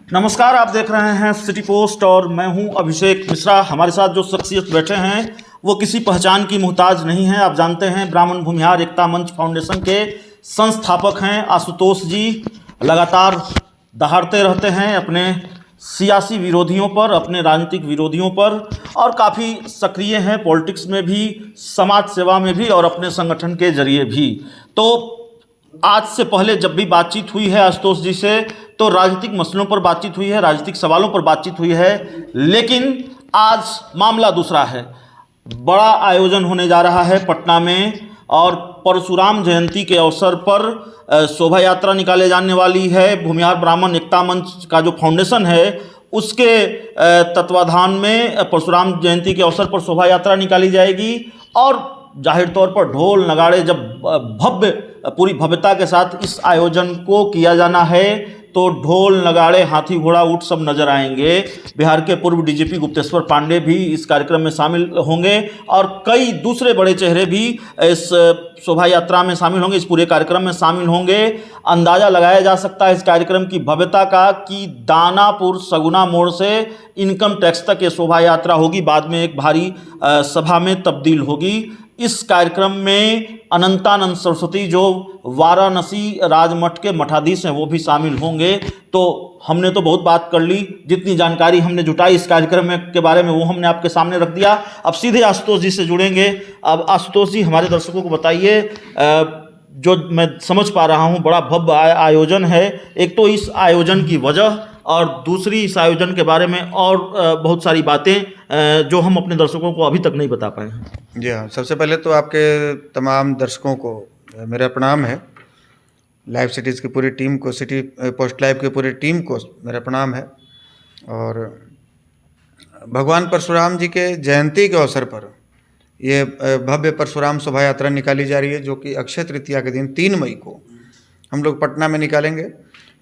नमस्कार, आप देख रहे हैं सिटी पोस्ट और मैं हूं अभिषेक मिश्रा। हमारे साथ जो शख्सियत बैठे हैं वो किसी पहचान की मोहताज नहीं है। आप जानते हैं ब्राह्मण भूमिहार एकता मंच फाउंडेशन के संस्थापक हैं आशुतोष जी। लगातार दहाड़ते रहते हैं अपने सियासी विरोधियों पर, अपने राजनीतिक विरोधियों पर, और काफ़ी सक्रिय हैं पॉलिटिक्स में भी, समाज सेवा में भी और अपने संगठन के जरिए भी। तो आज से पहले जब भी बातचीत हुई है आशुतोष जी से तो राजनीतिक मसलों पर बातचीत हुई है, राजनीतिक सवालों पर बातचीत हुई है, लेकिन आज मामला दूसरा है। बड़ा आयोजन होने जा रहा है पटना में और परशुराम जयंती के अवसर पर शोभा यात्रा निकाले जाने वाली है। भूमिहार ब्राह्मण एकता मंच का जो फाउंडेशन है उसके तत्वाधान में परशुराम जयंती के अवसर पर शोभा यात्रा निकाली जाएगी और जाहिर तौर पर ढोल नगाड़े जब पूरी भव्यता के साथ इस आयोजन को किया जाना है तो ढोल नगाड़े, हाथी घोड़ा ऊंट सब नजर आएंगे। बिहार के पूर्व डीजीपी गुप्तेश्वर पांडे भी इस कार्यक्रम में शामिल होंगे और कई दूसरे बड़े चेहरे भी इस शोभा यात्रा में शामिल होंगे, इस पूरे कार्यक्रम में शामिल होंगे। अंदाज़ा लगाया जा सकता है इस कार्यक्रम की भव्यता का कि दानापुर सगुना मोड़ से इनकम टैक्स तक ये शोभा यात्रा होगी, बाद में एक भारी सभा में तब्दील होगी। इस कार्यक्रम में अनंतानंद सरस्वती जो वाराणसी राजमठ के मठाधीश हैं वो भी शामिल होंगे। तो हमने तो बहुत बात कर ली, जितनी जानकारी हमने जुटाई इस कार्यक्रम के बारे में वो हमने आपके सामने रख दिया। अब सीधे आशुतोष जी से जुड़ेंगे। अब आशुतोष जी, हमारे दर्शकों को बताइए, जो मैं समझ पा रहा हूँ बड़ा भव्य आयोजन है, एक तो इस आयोजन की वजह और दूसरी इस आयोजन के बारे में और बहुत सारी बातें जो हम अपने दर्शकों को अभी तक नहीं बता पाए हैं। जी हाँ, सबसे पहले तो आपके तमाम दर्शकों को मेरा प्रणाम है। लाइव सिटीज़ की पूरी टीम को, सिटी पोस्ट लाइव की पूरी टीम को मेरा प्रणाम है। और भगवान परशुराम जी के जयंती के अवसर पर ये भव्य परशुराम शोभा यात्रा निकाली जा रही है, जो कि अक्षय तृतीया के दिन 3 मई को हम लोग पटना में निकालेंगे,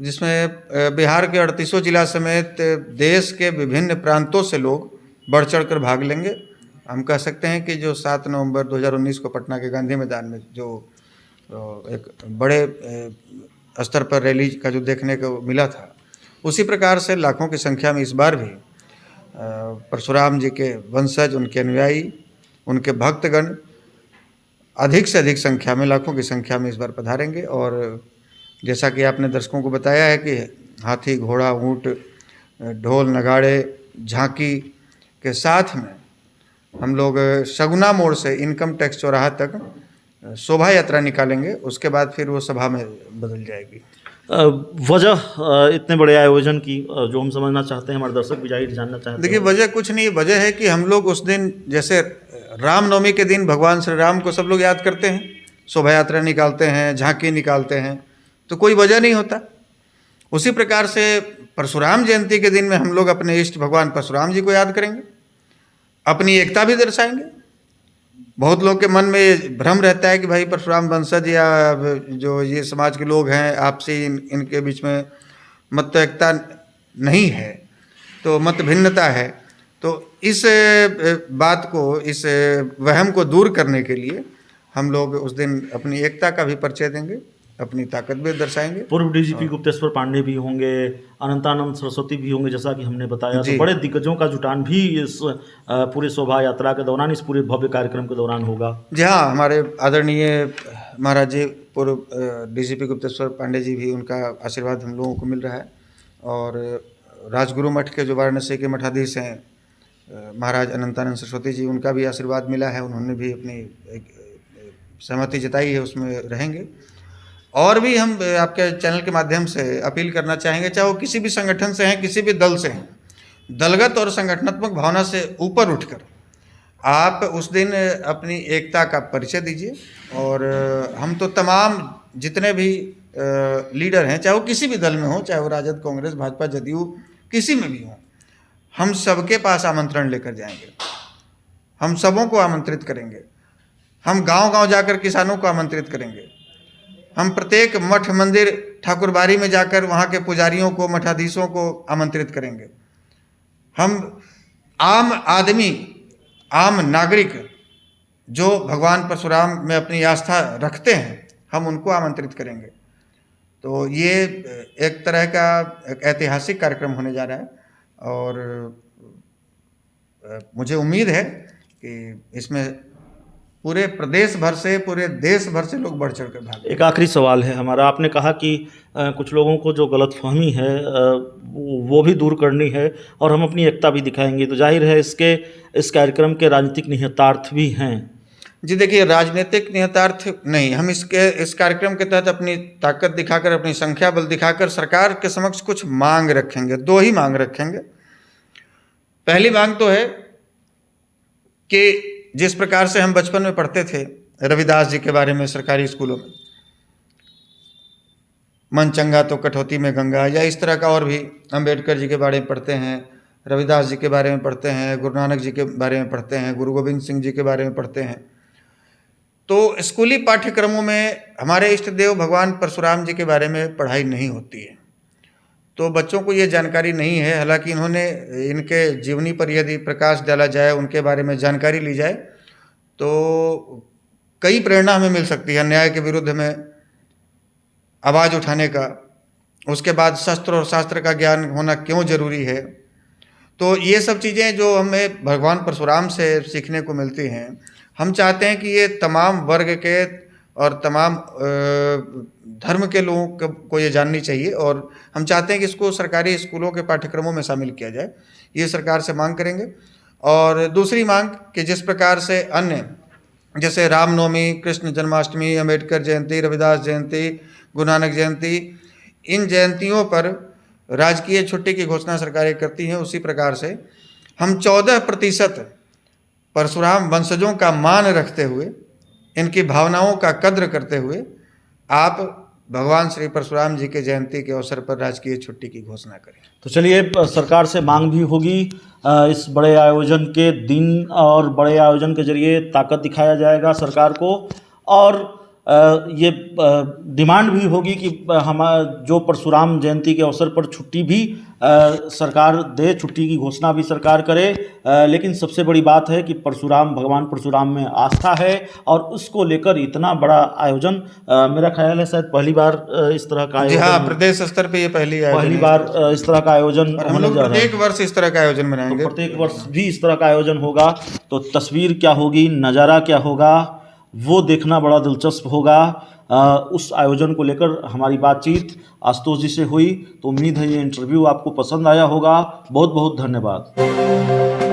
जिसमें बिहार के 38 जिला समेत देश के विभिन्न प्रांतों से लोग बढ़ चढ़ कर भाग लेंगे। हम कह सकते हैं कि जो 7 नवंबर 2019 को पटना के गांधी मैदान में जो एक बड़े स्तर पर रैली का जो देखने को मिला था, उसी प्रकार से लाखों की संख्या में इस बार भी परशुराम जी के वंशज, उनके अनुयायी, उनके भक्तगण अधिक से अधिक संख्या में, लाखों की संख्या में इस बार पधारेंगे। और जैसा कि आपने दर्शकों को बताया है कि हाथी घोड़ा ऊंट, ढोल नगाड़े, झांकी के साथ में हम लोग सगुना मोड़ से इनकम टैक्स चौराहा तक शोभा यात्रा निकालेंगे। उसके बाद फिर वो सभा में बदल जाएगी। वजह इतने बड़े आयोजन की जो हम समझना चाहते हैं, हमारे दर्शक भी जाहिर जानना चाहते हैं। देखिए, वजह कुछ नहीं, वजह है कि हम लोग उस दिन, जैसे रामनवमी के दिन भगवान श्री राम को सब लोग याद करते हैं, शोभा यात्रा निकालते हैं, झांकी निकालते हैं, तो कोई वजह नहीं होता। उसी प्रकार से परशुराम जयंती के दिन में हम लोग अपने इष्ट भगवान परशुराम जी को याद करेंगे, अपनी एकता भी दर्शाएंगे। बहुत लोग के मन में भ्रम रहता है कि भाई परशुराम वंशज या जो ये समाज के लोग हैं, आपसी इनके बीच में मत एकता नहीं है, तो मत भिन्नता है। तो इस बात को, इस वहम को दूर करने के लिए हम लोग उस दिन अपनी एकता का भी परिचय देंगे, अपनी ताकत भी दर्शाएंगे। पूर्व डीजीपी गुप्तेश्वर पांडे भी होंगे, अनंतानंद सरस्वती भी होंगे, जैसा कि हमने बताया। तो बड़े दिग्गजों का जुटान भी इस पूरे शोभा यात्रा के दौरान, इस पूरे भव्य कार्यक्रम के दौरान होगा। जी हाँ, हमारे आदरणीय महाराज जी पूर्व डीजीपी गुप्तेश्वर पांडे जी भी, उनका आशीर्वाद हम लोगों को मिल रहा है। और राजगुरु मठ के जो वाराणसी के मठाधीश हैं महाराज अनंतानंद सरस्वती जी, उनका भी आशीर्वाद मिला है। उन्होंने भी अपनी सहमति जताई है, उसमें रहेंगे। और भी हम आपके चैनल के माध्यम से अपील करना चाहेंगे, चाहे वो किसी भी संगठन से हैं, किसी भी दल से हैं, दलगत और संगठनात्मक भावना से ऊपर उठकर आप उस दिन अपनी एकता का परिचय दीजिए। और हम तो तमाम जितने भी लीडर हैं, चाहे वो किसी भी दल में हो, चाहे वो राजद, कांग्रेस, भाजपा, जदयू, किसी में भी हो, हम सबके पास आमंत्रण लेकर जाएंगे। हम सबों को आमंत्रित करेंगे। हम गांव-गांव जाकर किसानों को आमंत्रित करेंगे। हम प्रत्येक मठ, मंदिर, ठाकुरबाड़ी में जाकर वहाँ के पुजारियों को, मठाधीशों को आमंत्रित करेंगे। हम आम आदमी, आम नागरिक जो भगवान परशुराम में अपनी आस्था रखते हैं, हम उनको आमंत्रित करेंगे। तो ये एक तरह का एक ऐतिहासिक कार्यक्रम होने जा रहा है और मुझे उम्मीद है कि इसमें पूरे प्रदेश भर से, पूरे देश भर से लोग बढ़ चढ़ कर भाग। एक आखिरी सवाल है हमारा, आपने कहा कि कुछ लोगों को जो गलतफहमी है वो भी दूर करनी है और हम अपनी एकता भी दिखाएंगे, तो जाहिर है इस कार्यक्रम के राजनीतिक निहितार्थ भी हैं। जी देखिए, राजनीतिक निहितार्थ नहीं, हम इस कार्यक्रम के तहत अपनी ताकत दिखाकर, अपनी संख्या बल दिखाकर सरकार के समक्ष कुछ मांग रखेंगे। 2 ही मांग रखेंगे। पहली मांग तो है कि जिस प्रकार से हम बचपन में पढ़ते थे रविदास जी के बारे में सरकारी स्कूलों में, मन चंगा तो कठौती में गंगा, या इस तरह का और भी अंबेडकर जी के बारे में पढ़ते हैं, रविदास जी के बारे में पढ़ते हैं, गुरु नानक जी के बारे में पढ़ते हैं, गुरु गोविंद सिंह जी के बारे में पढ़ते हैं। तो स्कूली पाठ्यक्रमों में हमारे इष्ट देव भगवान परशुराम जी के बारे में पढ़ाई नहीं होती है, तो बच्चों को ये जानकारी नहीं है। हालांकि इनके जीवनी पर यदि प्रकाश डाला जाए, उनके बारे में जानकारी ली जाए, तो कई प्रेरणा हमें मिल सकती है अन्याय के विरुद्ध में आवाज़ उठाने का। उसके बाद शस्त्र और शास्त्र का ज्ञान होना क्यों जरूरी है। तो ये सब चीज़ें जो हमें भगवान परशुराम से सीखने को मिलती हैं, हम चाहते हैं कि ये तमाम वर्ग के और तमाम धर्म के लोगों को ये जाननी चाहिए, और हम चाहते हैं कि इसको सरकारी स्कूलों के पाठ्यक्रमों में शामिल किया जाए। ये सरकार से मांग करेंगे। और दूसरी मांग कि जिस प्रकार से अन्य जैसे रामनवमी, कृष्ण जन्माष्टमी, अम्बेडकर जयंती, रविदास जयंती, गुरु नानक जयंती, इन जयंतियों पर राजकीय छुट्टी की घोषणा सरकारें करती हैं, उसी प्रकार से हम 14% परशुराम वंशजों का मान रखते हुए, इनकी भावनाओं का कद्र करते हुए आप भगवान श्री परशुराम जी के जयंती के अवसर पर राजकीय छुट्टी की घोषणा करें। तो चलिए, सरकार से मांग भी होगी इस बड़े आयोजन के दिन, और बड़े आयोजन के जरिए ताकत दिखाया जाएगा सरकार को, और ये डिमांड भी होगी कि जो परशुराम जयंती के अवसर पर छुट्टी भी सरकार दे, छुट्टी की घोषणा भी सरकार करे। लेकिन सबसे बड़ी बात है कि भगवान परशुराम में आस्था है, और उसको लेकर इतना बड़ा आयोजन, मेरा ख्याल है शायद पहली बार इस तरह का आयोजन, हाँ, प्रदेश स्तर पे ये पहली बार इस तरह का आयोजन हम लोग प्रत्येक वर्ष इस तरह का आयोजन बनाएंगे। तो प्रत्येक वर्ष भी इस तरह का आयोजन होगा, तो तस्वीर क्या होगी, नज़ारा क्या होगा, वो देखना बड़ा दिलचस्प होगा। उस आयोजन को लेकर हमारी बातचीत आशुतोष जी से हुई, तो उम्मीद है ये इंटरव्यू आपको पसंद आया होगा। बहुत बहुत धन्यवाद।